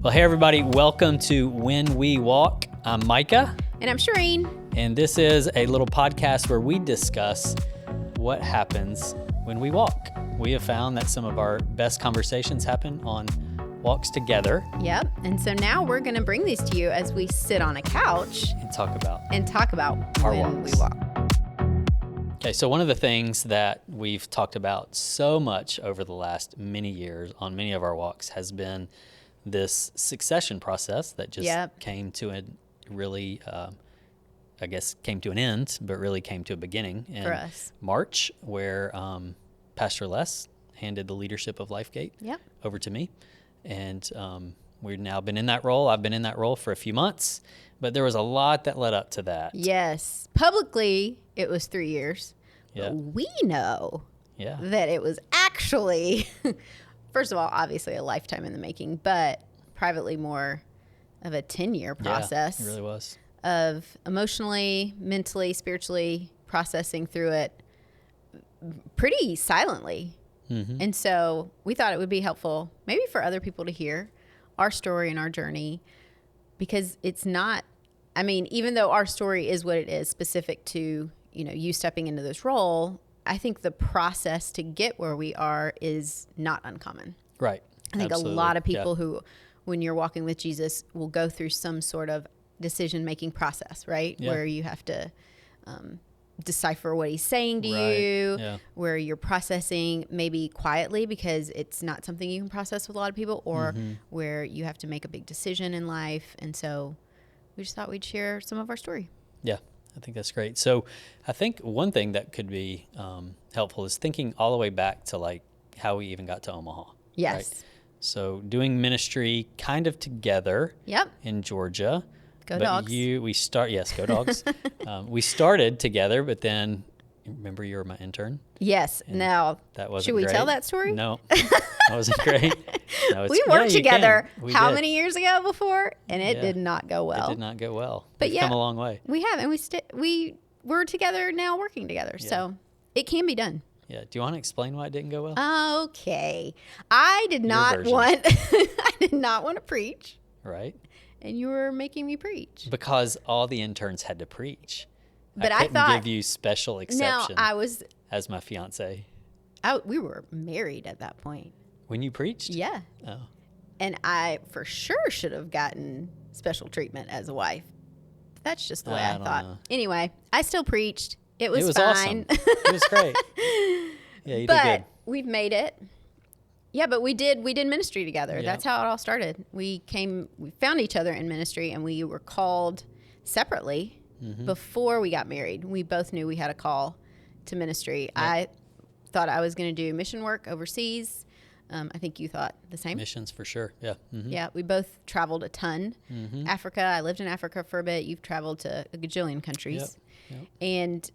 Well, hey everybody, welcome to When We Walk. I'm Micah. And I'm Shireen. And this is a little podcast where we discuss what happens when we walk. We have found that some of our best conversations happen on walks together. Yep. And so now we're going to bring these to you as we sit on a couch And talk about our walks. when we walk. Okay, so one of the things that we've talked about so much over the last many years on many of our walks has been this succession process that just came to a really, came to an end, but really came to a beginning in For us. March, where Pastor Les handed the leadership of Lifegate over to me. And we've now been in that role. I've been in that role for a few months, but there was a lot that led up to that. Yes. Publicly, it was 3 years. Yeah. But we know that it was actually, first of all, obviously a lifetime in the making, but privately more of a 10-year process. Yeah, it really was. Of emotionally, mentally, spiritually processing through it pretty silently. Mm-hmm. And so we thought it would be helpful maybe for other people to hear our story and our journey, because it's not, I mean, even though our story is what it is specific to, you stepping into this role, I think the process to get where we are is not uncommon. Right. I think Absolutely. a lot of people who, when you're walking with Jesus, will go through some sort of decision-making process, right? Yeah. Where you have to decipher what he's saying to you, where you're processing maybe quietly because it's not something you can process with a lot of people, or where you have to make a big decision in life. And so we just thought we'd share some of our story. Yeah, I think that's great. So I think one thing that could be helpful is thinking all the way back to like how we even got to Omaha. Yes. Right? So doing ministry kind of together in Georgia. Go Dogs. Go Dogs. We started together, but then, remember you were my intern? Yes. Now, that wasn't should we great. tell that story? No, that wasn't great. No, we worked together how did. Many years ago before? And it did not go well. It did not go well. But We've come a long way. We have, and we're together now working together. Yeah. So it can be done. Yeah. Do you want to explain why it didn't go well? Okay. I did not want to preach. Right. And you were making me preach. Because all the interns had to preach. But I couldn't give you special exception as my fiance. We were married at that point. When you preached? Yeah. Oh. And I for sure should have gotten special treatment as a wife. That's just the way I thought. Know. Anyway, I still preached. It was fine. Awesome. It was great. Yeah, you did good. But we've made it. Yeah, but we did ministry together. Yeah. That's how it all started. We found each other in ministry, and we were called separately before we got married. We both knew we had a call to ministry. Yeah. I thought I was going to do mission work overseas. I think you thought the same. Missions for sure. Yeah. Mm-hmm. Yeah, we both traveled a ton. Mm-hmm. Africa, I lived in Africa for a bit. You've traveled to a gajillion countries. Yep. And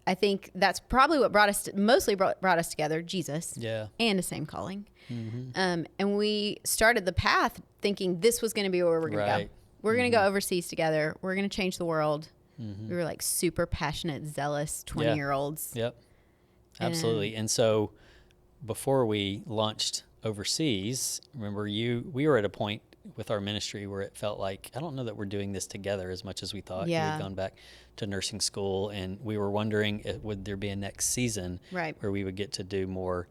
I think that's probably what brought us together, Jesus, and the same calling. Mm-hmm. And we started the path thinking this was going to be where we're going to go. We're going to go overseas together. We're going to change the world. Mm-hmm. We were like super passionate, zealous 20-year-olds. Yep, absolutely. And so before we launched overseas, remember we were at a point with our ministry where it felt like, I don't know that we're doing this together as much as we thought. Yeah. We had gone back to nursing school, and we were wondering, would there be a next season where we would get to do more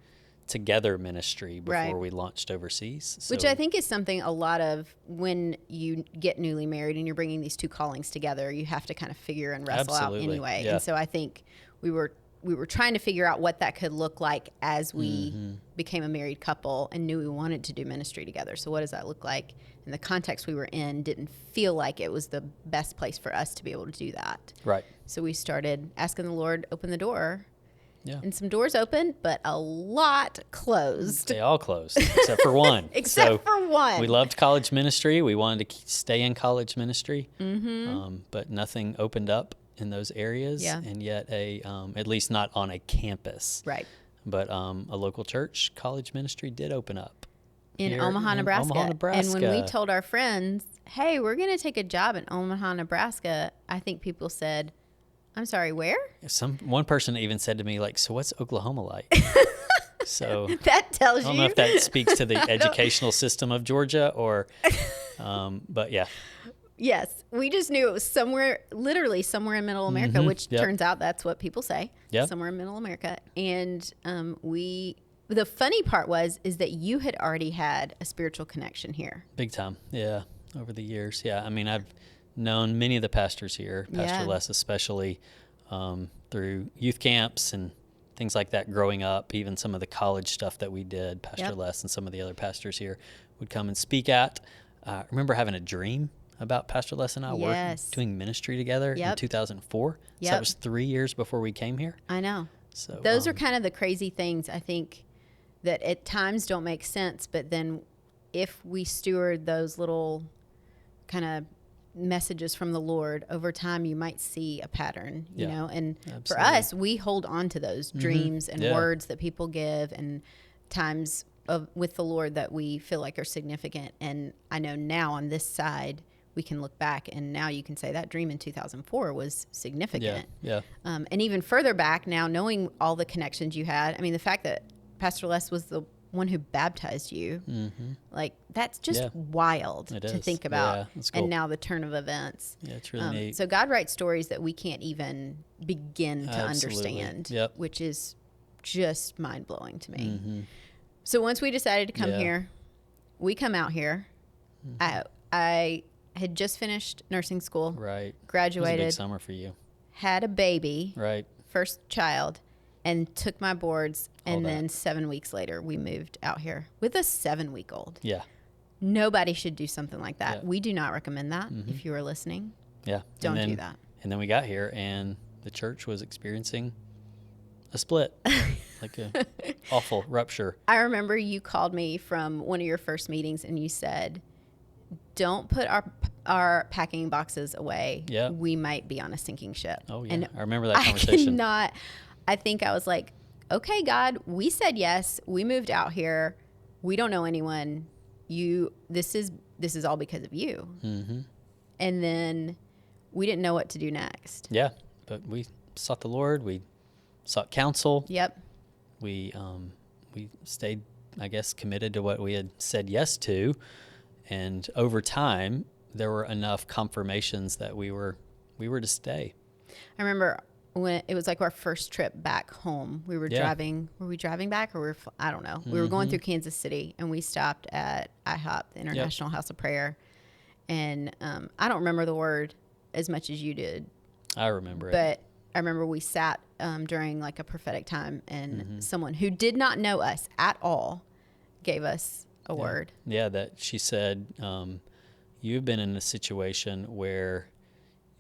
together ministry before we launched overseas. So, which I think is something a lot of when you get newly married and you're bringing these two callings together, you have to kind of figure and wrestle out anyway. Yeah. And so I think we were trying to figure out what that could look like as we became a married couple and knew we wanted to do ministry together. So what does that look like? And the context we were in didn't feel like it was the best place for us to be able to do that. Right. So we started asking the Lord, open the door. Yeah. And some doors opened, but a lot closed. They all closed, except for one. For one. We loved college ministry. We wanted to stay in college ministry, but nothing opened up in those areas. Yeah. And yet at least not on a campus. Right. But a local church college ministry did open up. In Omaha, Nebraska. And when we told our friends, hey, we're going to take a job in Omaha, Nebraska, I think people said, I'm sorry, where? One person even said to me, like, so what's Oklahoma like? So that tells you. I don't know if that speaks to the educational system of Georgia or But yeah. Yes. We just knew it was literally somewhere in Middle America, which turns out that's what people say. Yep. Somewhere in Middle America. And the funny part is that you had already had a spiritual connection here. Big time. Yeah. Over the years. Yeah. I mean, I've known many of the pastors here, Pastor Les especially, through youth camps and things like that growing up. Even some of the college stuff that we did, Pastor Les and some of the other pastors here would come and speak at. I remember having a dream about Pastor Les and I doing ministry together in 2004. So that was 3 years before we came here. I know. So those are kind of the crazy things, I think, that at times don't make sense. But then if we steward those little kind of messages from the Lord over time, you might see a pattern, you know, and for us, we hold on to those dreams and words that people give and times with the Lord that we feel like are significant. And I know now on this side, we can look back and now you can say that dream in 2004 was significant. And even further back now, knowing all the connections you had, I mean, the fact that Pastor Les was the one who baptized you, like that's just wild to think about. Yeah, that's cool. And now the turn of events. Yeah, it's really neat. So God writes stories that we can't even begin to understand, which is just mind blowing to me. So once we decided to come here, we come out here. I had just finished nursing school. Right. Graduated. It was a big summer for you. Had a baby. Right. First child. And took my boards, and then 7 weeks later, we moved out here with a 7-week-old. Yeah. Nobody should do something like that. Yeah. We do not recommend that if you are listening. Yeah. Don't do that. And then we got here, and the church was experiencing a split, like a awful rupture. I remember you called me from one of your first meetings, and you said, don't put our packing boxes away. Yeah. We might be on a sinking ship. Oh, yeah. And I remember that conversation. I think I was like, okay, God, we said yes. We moved out here. We don't know anyone. This is all because of you. And then we didn't know what to do next. Yeah, but we sought the Lord. We sought counsel. Yep. We stayed, I guess, committed to what we had said yes to. And over time, there were enough confirmations that we were to stay. I remember when it was like our first trip back home, we were driving. Were we driving back, or I don't know. We were going through Kansas City, and we stopped at IHOP, the International House of Prayer. And I don't remember the word as much as you did. I remember it. But I remember we sat during like a prophetic time, and someone who did not know us at all gave us a word. Yeah, that she said, you've been in a situation where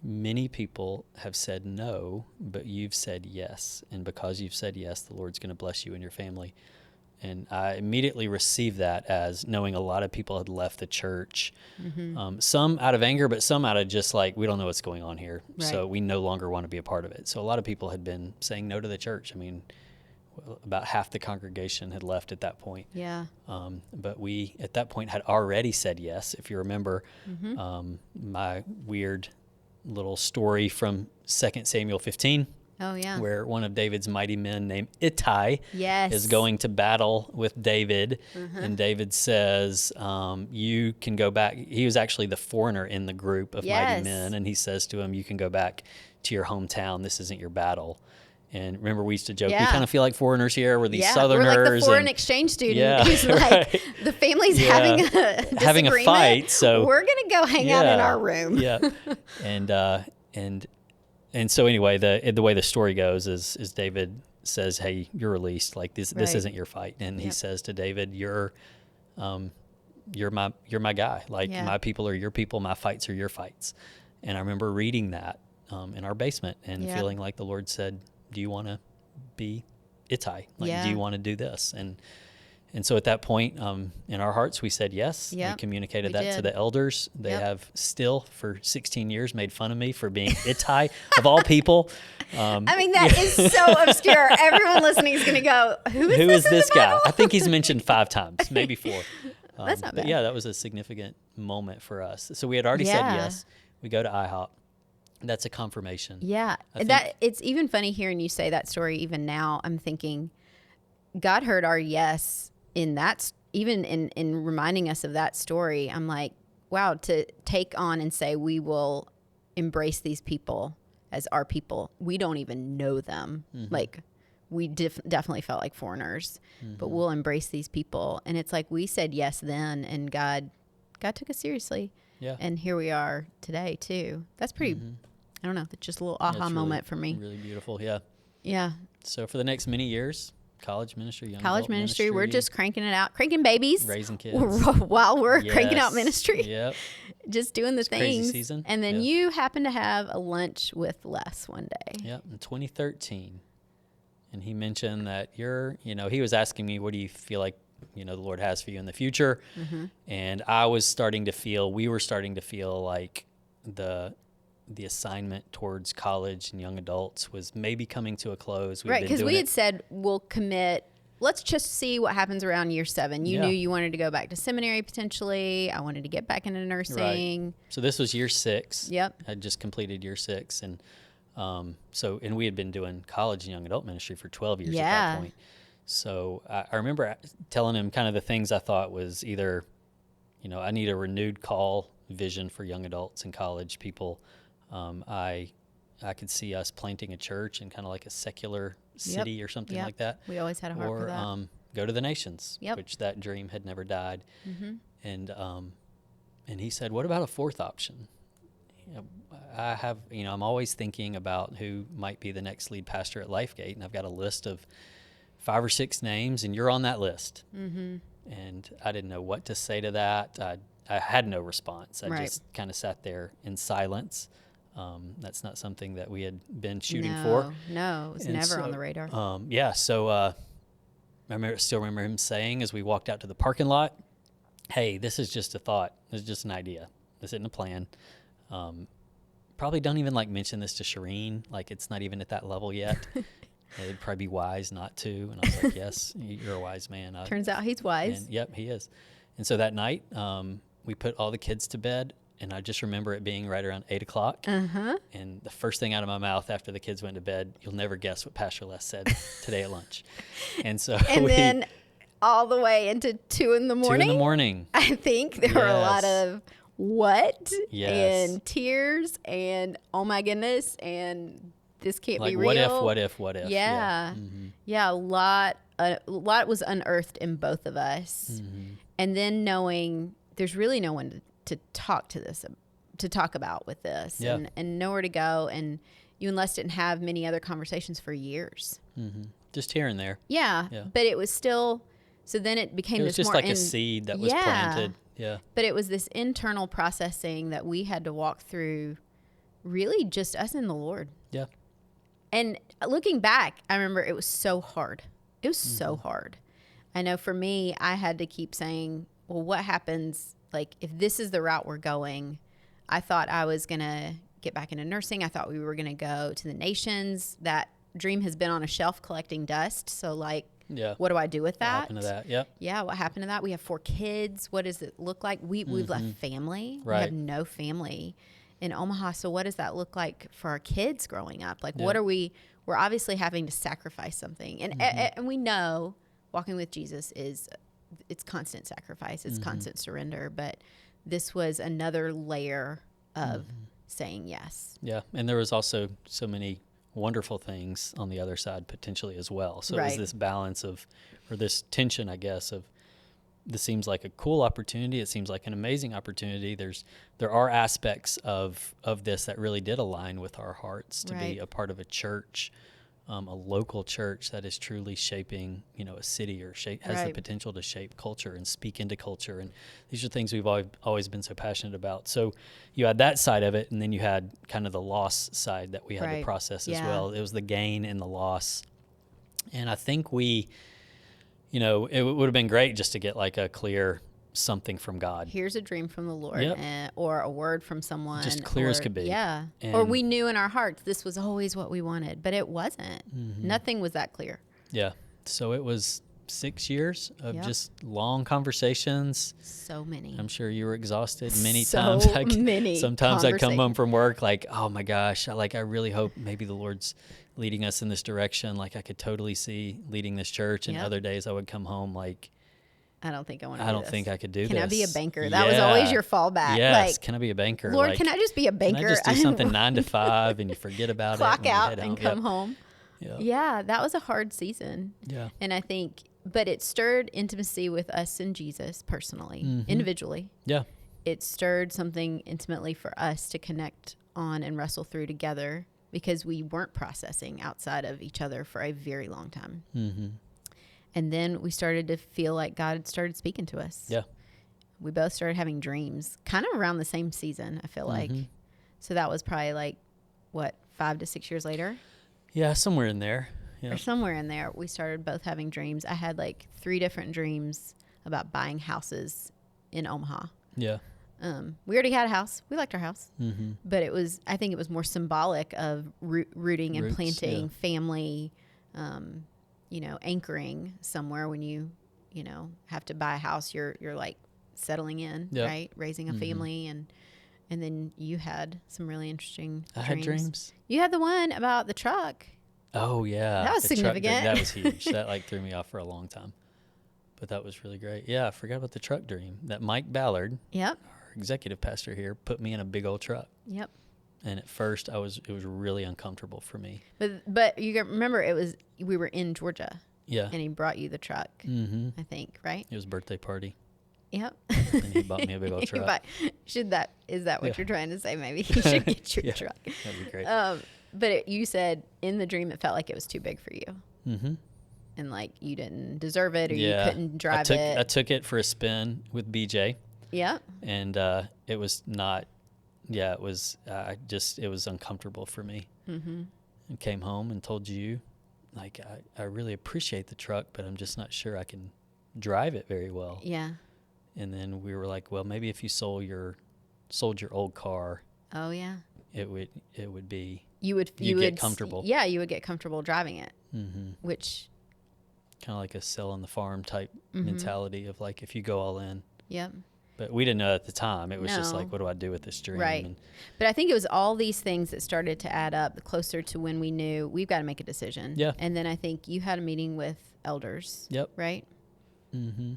many people have said no, but you've said yes. And because you've said yes, the Lord's going to bless you and your family. And I immediately received that as knowing a lot of people had left the church, some out of anger, but some out of just like, we don't know what's going on here. Right. So we no longer want to be a part of it. So a lot of people had been saying no to the church. I mean, about half the congregation had left at that point. Yeah. But we, at that point, had already said yes. If you remember my weird little story from 2 Samuel 15. Oh, yeah. Where one of David's mighty men named Ittai is going to battle with David. And David says, you can go back. He was actually the foreigner in the group of mighty men. And he says to him, you can go back to your hometown. This isn't your battle. And remember, we used to joke, we kind of feel like foreigners here. We're these Southerners. We're like the foreign exchange student who's like, the family's having a fight. So we're going to go hang out in our room. And so anyway, the way the story goes is David says, hey, you're released. Like this isn't your fight. And he says to David, you're my guy. Like my people are your people. My fights are your fights. And I remember reading that in our basement and feeling like the Lord said, do you want to be Ittai? Like, do you want to do this? And so at that point, in our hearts, we said yes. We communicated that to the elders. They have still, for 16 years, made fun of me for being Ittai, of all people. I mean, that is so obscure. Everyone listening is going to go, who is this guy? I think he's mentioned 5 times, maybe 4. That's not bad. But yeah, that was a significant moment for us. So we had already said yes. We go to IHOP. That's a confirmation. Yeah. It's even funny hearing you say that story even now. I'm thinking God heard our yes in that, even in reminding us of that story. I'm like, wow, to take on and say, we will embrace these people as our people. We don't even know them. Like, we definitely felt like foreigners, but we'll embrace these people. And it's like, we said yes then, and God took us seriously. Yeah. And here we are today too. That's pretty, I don't know, it's just a little aha moment for me. Really beautiful. Yeah. Yeah. So for the next many years, college ministry, young college adult ministry, we're just cranking it out, cranking babies, raising kids while we're cranking out ministry. Yep. Just doing the things. Crazy season. And then you happen to have a lunch with Les one day. Yep. In 2013. And he mentioned that he was asking me, what do you feel like, the Lord has for you in the future? And we were starting to feel like the assignment towards college and young adults was maybe coming to a close. Right, because we had said, we'll commit, let's just see what happens around year 7. You knew you wanted to go back to seminary potentially. I wanted to get back into nursing. Right. So this was year 6. Yep. I just completed year 6. And and we had been doing college and young adult ministry for 12 years at that point. So I remember telling him kind of the things I thought was either, I need a renewed call vision for young adults and college people. I could see us planting a church in kind of like a secular city or something like that. We always had a heart for that. Or go to the nations, which that dream had never died. And he said, what about a fourth option? I'm always thinking about who might be the next lead pastor at Lifegate, and I've got a list of 5 or 6 names, and you're on that list. And I didn't know what to say to that. I had no response. I just kind of sat there in silence. That's not something that we had been shooting for. No, it was never on the radar. So I still remember him saying as we walked out to the parking lot, hey, this is just a thought. This is just an idea. This isn't a plan. Probably don't even mention this to Shireen. It's not even at that level yet. It'd probably be wise not to. And I was like, yes, you're a wise man. Turns out he's wise. Yep, he is. And so that night, we put all the kids to bed, and I just remember it being right around 8 o'clock. And the first thing out of my mouth after the kids went to bed, you'll never guess what Pastor Les said today at lunch. And so then all the way into 2 in the morning. 2 in the morning. I think there were a lot of what? Yes. And tears and oh my goodness and this can't be real. What if? Yeah. Yeah, a lot was unearthed in both of us. And then knowing there's really no one to talk about with this and nowhere to go. And you and Les didn't have many other conversations for years. Just here and there. Yeah. But it was still, so then it became this more. It was just a seed that was planted. Yeah. But it was this internal processing that we had to walk through, really just us and the Lord. Yeah. And looking back, I remember it was so hard. It was so hard. I know for me, I had to keep saying, well, what happens, if this is the route we're going? I thought I was going to get back into nursing. I thought we were going to go to the nations. That dream has been on a shelf collecting dust. So, what do I do with that? What happened to that? Yep. Yeah, what happened to that? We have 4 kids. What does it look like? We've left family. Right. We have no family in Omaha. So what does that look like for our kids growing up? What are we're obviously having to sacrifice something. And and we know walking with Jesus it's constant sacrifice. It's constant surrender. But this was another layer of saying yes. Yeah. And there was also so many wonderful things on the other side potentially as well. So it was this balance or this tension, I guess, of this seems like a cool opportunity. It seems like an amazing opportunity. There are aspects of this that really did align with our hearts to be a part of a church, a local church that is truly shaping, a city or has the potential to shape culture and speak into culture. And these are things we've always been so passionate about. So you had that side of it, and then you had kind of the loss side that we had to process as well. It was the gain and the loss. And I think it would have been great just to get a clear something from God. Here's a dream from the Lord, or a word from someone. Just clear as could be. Yeah. Or we knew in our hearts this was always what we wanted, but it wasn't. Nothing was that clear. Yeah. So it was 6 years of just long conversations. So many. I'm sure you were exhausted many times. Sometimes I'd come home from work oh my gosh, I really hope maybe the Lord's leading us in this direction. I could totally see leading this church. And other days I would come home I don't think I want to. I don't think I could do Can this. I be a banker? That was always your fallback. Yes. Can I be a banker? Lord, can I just be a banker? Can I just do something 9 to 5 and you forget about Clock it? out and come home. Yep. Yeah, that was a hard season. Yeah. And I think, but it stirred intimacy with us and Jesus personally, individually. Yeah. It stirred something intimately for us to connect on and wrestle through together because we weren't processing outside of each other for a very long time. Mm-hmm. And then we started to feel like God started speaking to us. Yeah. We both started having dreams kind of around the same season, I feel like. So that was probably like, 5 to 6 years later? Yeah, somewhere in there. Yeah. Or somewhere in there, we started both having dreams. I had like 3 different dreams about buying houses in Omaha. Yeah. We already had a house. We liked our house. But I think it was more symbolic of rooting and planting family, anchoring somewhere when you have to buy a house, you're like settling in, right? Raising a family. And then you had some really interesting dreams. I had dreams. You had the one about the truck. Oh, yeah. That was significant. That was huge. That threw me off for a long time. But that was really great. Yeah, I forgot about the truck dream. That Mike Ballard, our executive pastor here, put me in a big old truck. Yep. And at first, it was really uncomfortable for me. But you remember we were in Georgia. Yeah. And he brought you the truck, I think, right? It was a birthday party. Yep. And he bought me a big old truck. Is that what you're trying to say? Maybe you should get your truck. That'd be great. But you said in the dream it felt like it was too big for you. Mm-hmm. And like you didn't deserve it or you couldn't drive it. I took it for a spin with BJ. Yeah. And it was not, it was uncomfortable for me. Mm-hmm. And came home and told you, like, I really appreciate the truck, but I'm just not sure I can drive it very well. Yeah. And then we were like, well, maybe if you sold your old car. Oh yeah. It would be. You would get comfortable. Yeah, you would get comfortable driving it. Mm-hmm. Which. Kind of like a sell on the farm type mentality of like, if you go all in. Yep. But we didn't know at the time. It was just like, what do I do with this dream? Right. But I think it was all these things that started to add up closer to when we knew we've got to make a decision. Yeah. And then I think you had a meeting with elders. Yep. Right? Mm-hmm.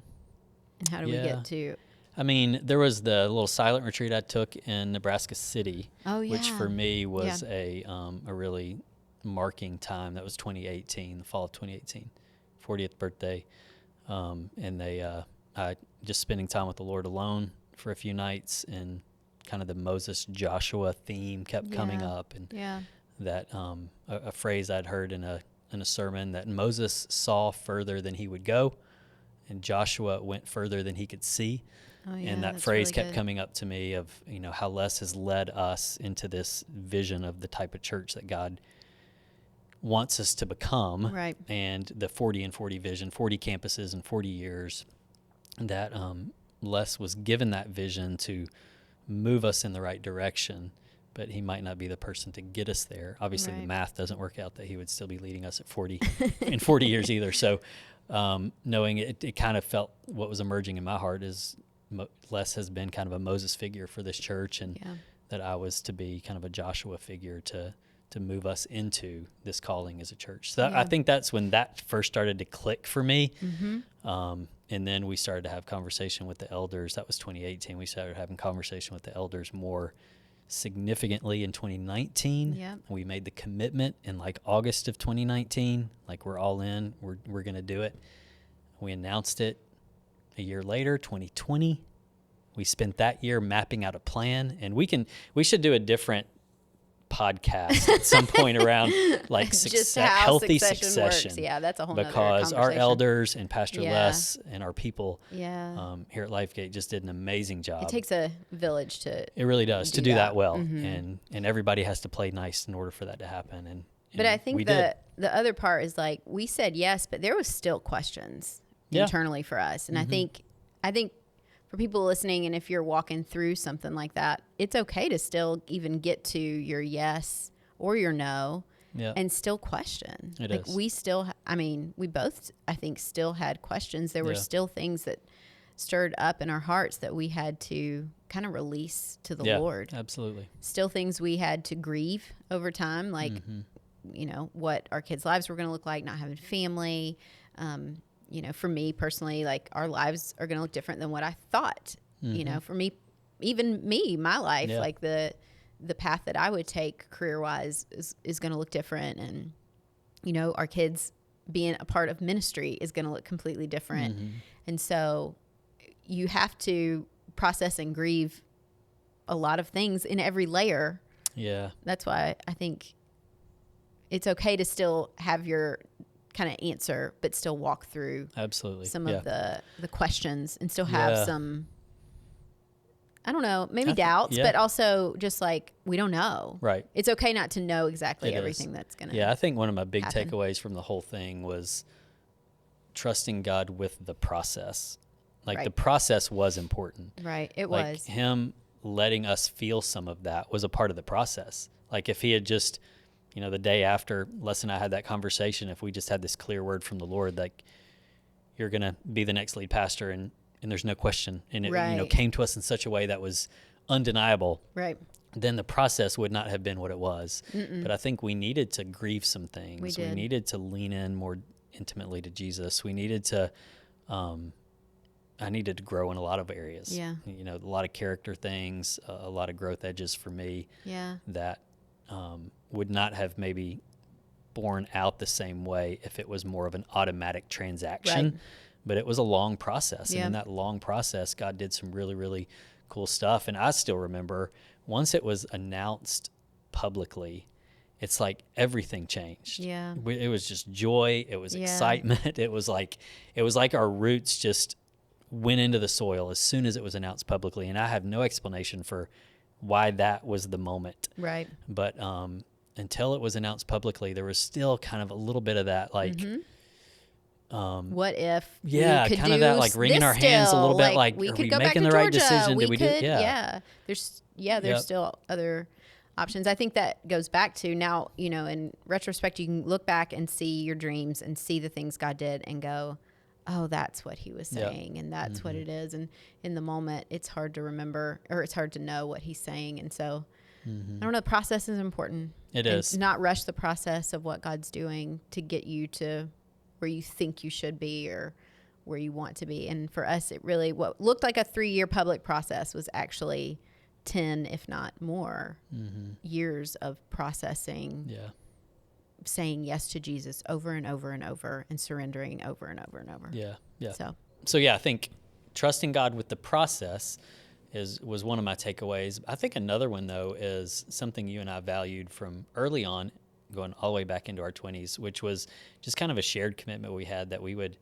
And how do we get to... I mean, there was the little silent retreat I took in Nebraska City. Oh, yeah. Which for me was a really marking time. That was 2018, the fall of 2018. 40th birthday, and I just spending time with the Lord alone for a few nights, and kind of the Moses Joshua theme kept coming up, and that a phrase I'd heard in a sermon that Moses saw further than he would go, and Joshua went further than he could see. Oh, yeah, and that phrase kept coming up to me of how Les has led us into this vision of the type of church that God wants us to become, right? And the 40 and 40 vision, 40 campuses in 40 years, that Les was given that vision to move us in the right direction, but he might not be the person to get us there. Obviously, the math doesn't work out that he would still be leading us at 40 in 40 years either. So knowing it kind of felt what was emerging in my heart is Les has been kind of a Moses figure for this church, and that I was to be kind of a Joshua figure to move us into this calling as a church. So I think that's when that first started to click for me. Mm-hmm. And then we started to have conversation with the elders. That was 2018. We started having conversation with the elders more significantly in 2019. Yep. We made the commitment in like August of 2019, like we're all in, we're going to do it. We announced it a year later, 2020. We spent that year mapping out a plan, and we should do a different podcast at some point around like healthy succession. Works. Yeah, that's a whole because our elders and Pastor Les and our people here at Lifegate just did an amazing job. It takes a village to it really does to do that well, and everybody has to play nice in order for that to happen. And but I think the other part is like we said yes, but there was still questions internally for us, and I think for people listening, and if you're walking through something like that, it's okay to still even get to your yes or your no and still question. It like is. We still, we both, I think, still had questions. There were still things that stirred up in our hearts that we had to kind of release to the Lord. Absolutely. Still things we had to grieve over time, like, what our kids' lives were going to look like, not having family, for me personally, like our lives are going to look different than what I thought. For me, even my life, like the path that I would take career wise is going to look different. And, our kids being a part of ministry is going to look completely different. And so you have to process and grieve a lot of things in every layer. Yeah. That's why I think it's okay to still have your kind of answer, but still walk through absolutely some of the questions and still have some, I don't know, maybe doubts, but also just like, we don't know. Right. It's okay not to know exactly everything that's going to I think one of my big takeaways from the whole thing was trusting God with the process. Like the process was important. Right. It like was. Him letting us feel some of that was a part of the process. Like if he had just, the day after Les and I had that conversation, if we just had this clear word from the Lord, like you're going to be the next lead pastor and there's no question. And it, came to us in such a way that was undeniable. Right. Then the process would not have been what it was. But I think we needed to grieve some things. We needed to lean in more intimately to Jesus. We needed to, I needed to grow in a lot of areas. Yeah. A lot of character things, a lot of growth edges for me. Yeah. That would not have maybe borne out the same way if it was more of an automatic transaction. Right. But it was a long process. And in that long process, God did some really, really cool stuff. And I still remember once it was announced publicly, it's like everything changed. Yeah. It was just joy. It was excitement. It was like our roots just went into the soil as soon as it was announced publicly. And I have no explanation for why that was the moment. Right. But until it was announced publicly, there was still kind of a little bit of that, like, what if? Yeah, kind of that, like wringing our hands a little bit, like, we are could we go making back to the right Georgia. decision? Did we do? Yeah. There's still other options. I think that goes back to now, in retrospect, you can look back and see your dreams and see the things God did and go, oh, that's what he was saying. And that's what it is. And in the moment, it's hard to remember, or it's hard to know what he's saying. And so I don't know, the process is important. It is. Not rush the process of what God's doing to get you to where you think you should be or where you want to be. And for us, it really, what looked like a 3-year public process was actually 10, if not more, years of processing, saying yes to Jesus over and over and over, and surrendering over and over and over. Yeah. So I think trusting God with the process was one of my takeaways. I think another one, though, is something you and I valued from early on, going all the way back into our 20s, which was just kind of a shared commitment we had that we would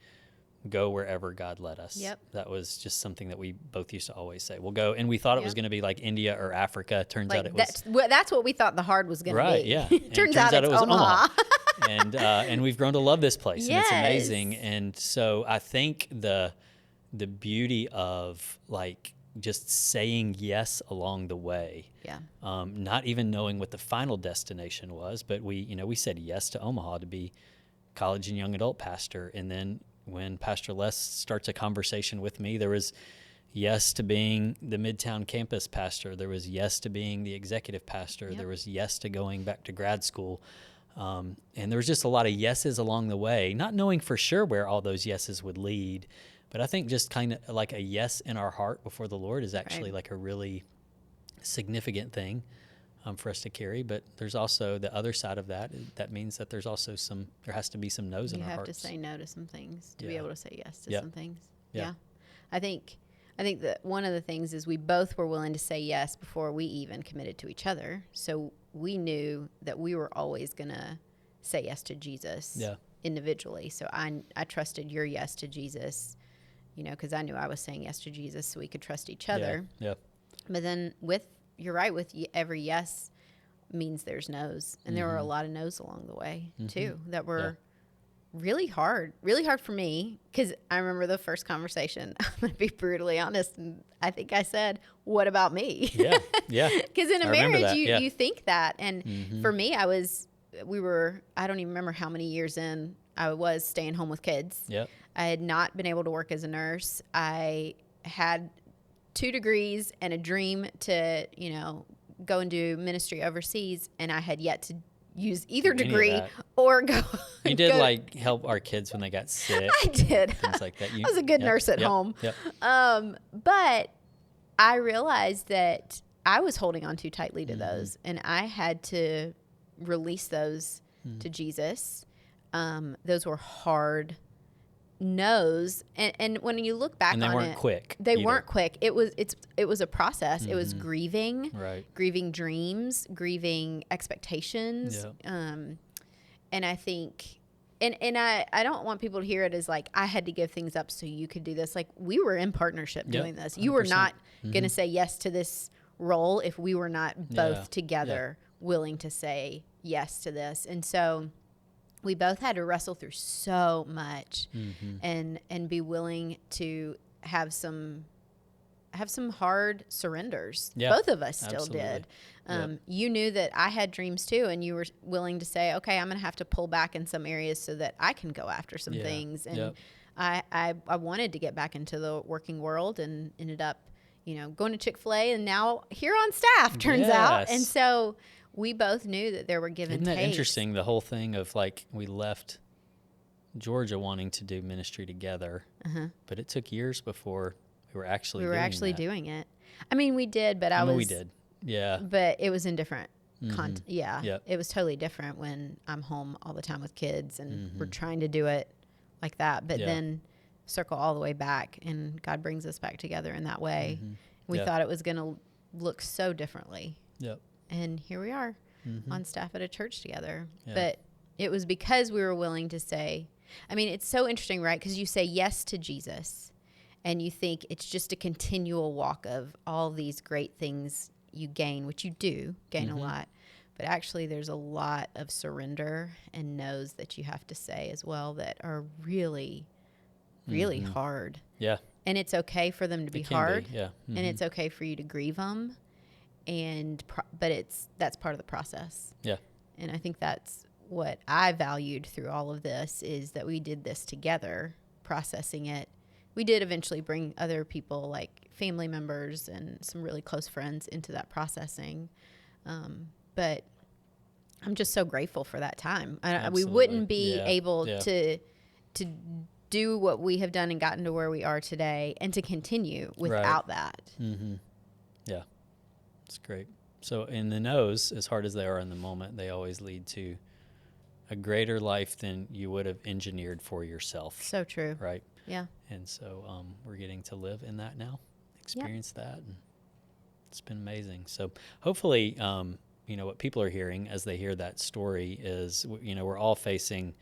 go wherever God led us. Yep. That was just something that we both used to always say. We'll go, and we thought it was going to be like India or Africa. Turns out it was. That's what we thought the hard was going to be. Right, yeah. turns out it was Omaha. and we've grown to love this place, yes. and it's amazing. And so I think the beauty of like just saying yes along the way. Yeah. Not even knowing what the final destination was, but we said yes to Omaha to be college and young adult pastor. And then when Pastor Les starts a conversation with me, there was yes to being the Midtown campus pastor. There was yes to being the executive pastor. Yep. There was yes to going back to grad school. And there was just a lot of yeses along the way, not knowing for sure where all those yeses would lead. But I think just kind of like a yes in our heart before the Lord is actually like a really significant thing for us to carry. But there's also the other side of that. That means that there has to be some no's in our hearts. You have to say no to some things to be able to say yes to some things. Yeah. I think that one of the things is we both were willing to say yes before we even committed to each other. So we knew that we were always going to say yes to Jesus individually. So I trusted your yes to Jesus, because I knew I was saying yes to Jesus so we could trust each other. Yeah. But then you're right, with every yes means there's no's. And there were a lot of no's along the way too that were really hard for me, because I remember the first conversation, I'm going to be brutally honest, and I think I said, what about me? Yeah. Because in a marriage, you think that. And for me, I don't even remember how many years in I was staying home with kids. Yep. I had not been able to work as a nurse. I had 2 degrees and a dream to, go and do ministry overseas, and I had yet to use either degree or go. You did like help our kids when they got sick. I did. Things like that. I was a good nurse at home. Yep. But I realized that I was holding on too tightly to those, and I had to release those to Jesus. Those were hard no's, and when you look back on it, they weren't quick. They weren't quick. It was a process. It was grieving, right? Grieving dreams, grieving expectations. And I think, and I don't want people to hear it as like I had to give things up so you could do this. Like we were in partnership doing this. You 100%. Were not going to say yes to this role if we were not both together willing to say yes to this. And so we both had to wrestle through so much and be willing to have some hard surrenders. Both of us still did. You knew that I had dreams too, and you were willing to say, okay, I'm going to have to pull back in some areas so that I can go after some things. And I wanted to get back into the working world and ended up, going to Chick-fil-A and now here on staff, turns out. And so we both knew that there were give and takes. Isn't that interesting, the whole thing of like we left Georgia wanting to do ministry together, but it took years before we were actually doing it. I mean, we did, but we did. Yeah. But it was in different content. Yeah. Yep. It was totally different when I'm home all the time with kids and we're trying to do it like that, but then circle all the way back, and God brings us back together in that way. We thought it was going to look so differently. Yep. And here we are on staff at a church together. But it was because we were willing to say, I mean, it's so interesting, right? Because you say yes to Jesus and you think it's just a continual walk of all these great things you gain, which you do gain a lot. But actually there's a lot of surrender and no's that you have to say as well that are really, really hard. Yeah. And it's okay for them to be hard. Yeah. And it's okay for you to grieve them. But that's part of the process. Yeah. And I think that's what I valued through all of this is that we did this together, processing it. We did eventually bring other people like family members and some really close friends into that processing. But I'm just so grateful for that time. We wouldn't be able to do what we have done and gotten to where we are today and to continue without that. Yeah. It's great. So in the no's, as hard as they are in the moment, they always lead to a greater life than you would have engineered for yourself. So true. Right? Yeah. And so we're getting to live in that now, experience that. And it's been amazing. So hopefully, what people are hearing as they hear that story is, we're all facing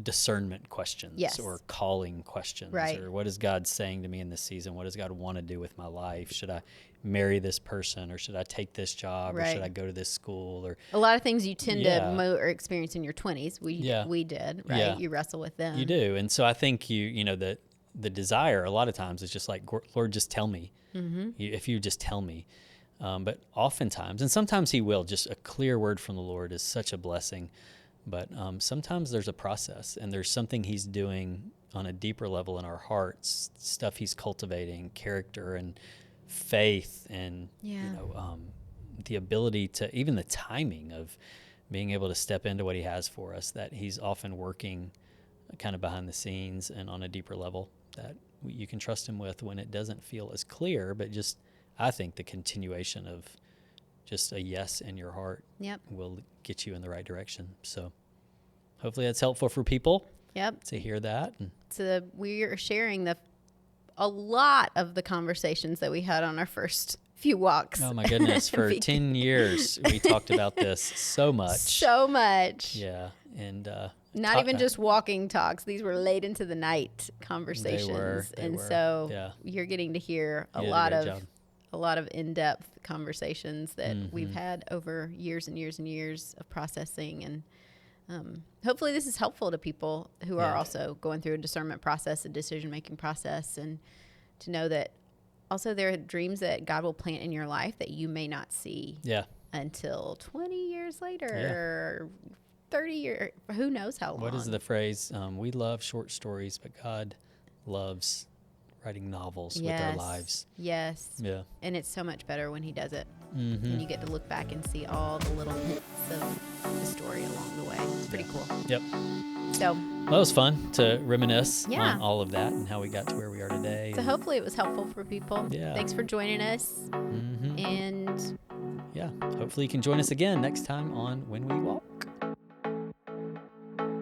discernment questions or calling questions, or what is God saying to me in this season? What does God want to do with my life? Should I marry this person, or should I take this job, or should I go to this school? Or a lot of things you tend to or experience in your 20s. We did, right? Yeah. You wrestle with them. You do. And so I think the desire a lot of times is just like, Lord, just tell me. If you just tell me. But oftentimes, and sometimes he will, just a clear word from the Lord is such a blessing. But sometimes there's a process, and there's something he's doing on a deeper level in our hearts, stuff he's cultivating, character and faith, and the ability to, even the timing of being able to step into what he has for us, that he's often working kind of behind the scenes and on a deeper level that you can trust him with when it doesn't feel as clear. But just, I think the continuation of just a yes in your heart will get you in the right direction. So hopefully that's helpful for people to hear that. So we are sharing a lot of the conversations that we had on our first few walks. Oh my goodness. For 10 years, we talked about this so much. So much. Yeah. And not even just walking talks. These were late into the night conversations. They were. So you're getting to hear a lot of in-depth conversations that we've had over years and years and years of processing. And hopefully this is helpful to people who are also going through a discernment process, a decision-making process, and to know that also there are dreams that God will plant in your life that you may not see until 20 years later or 30 years, who knows how long. What is the phrase? We love short stories, but God loves writing novels with our lives. Yes. Yeah. And it's so much better when he does it. And you get to look back and see all the little bits of the story along the way. It's pretty cool. Yep. So well, it was fun to reminisce on all of that and how we got to where we are today. So hopefully it was helpful for people. Yeah. Thanks for joining us. And hopefully you can join us again next time on When We Walk.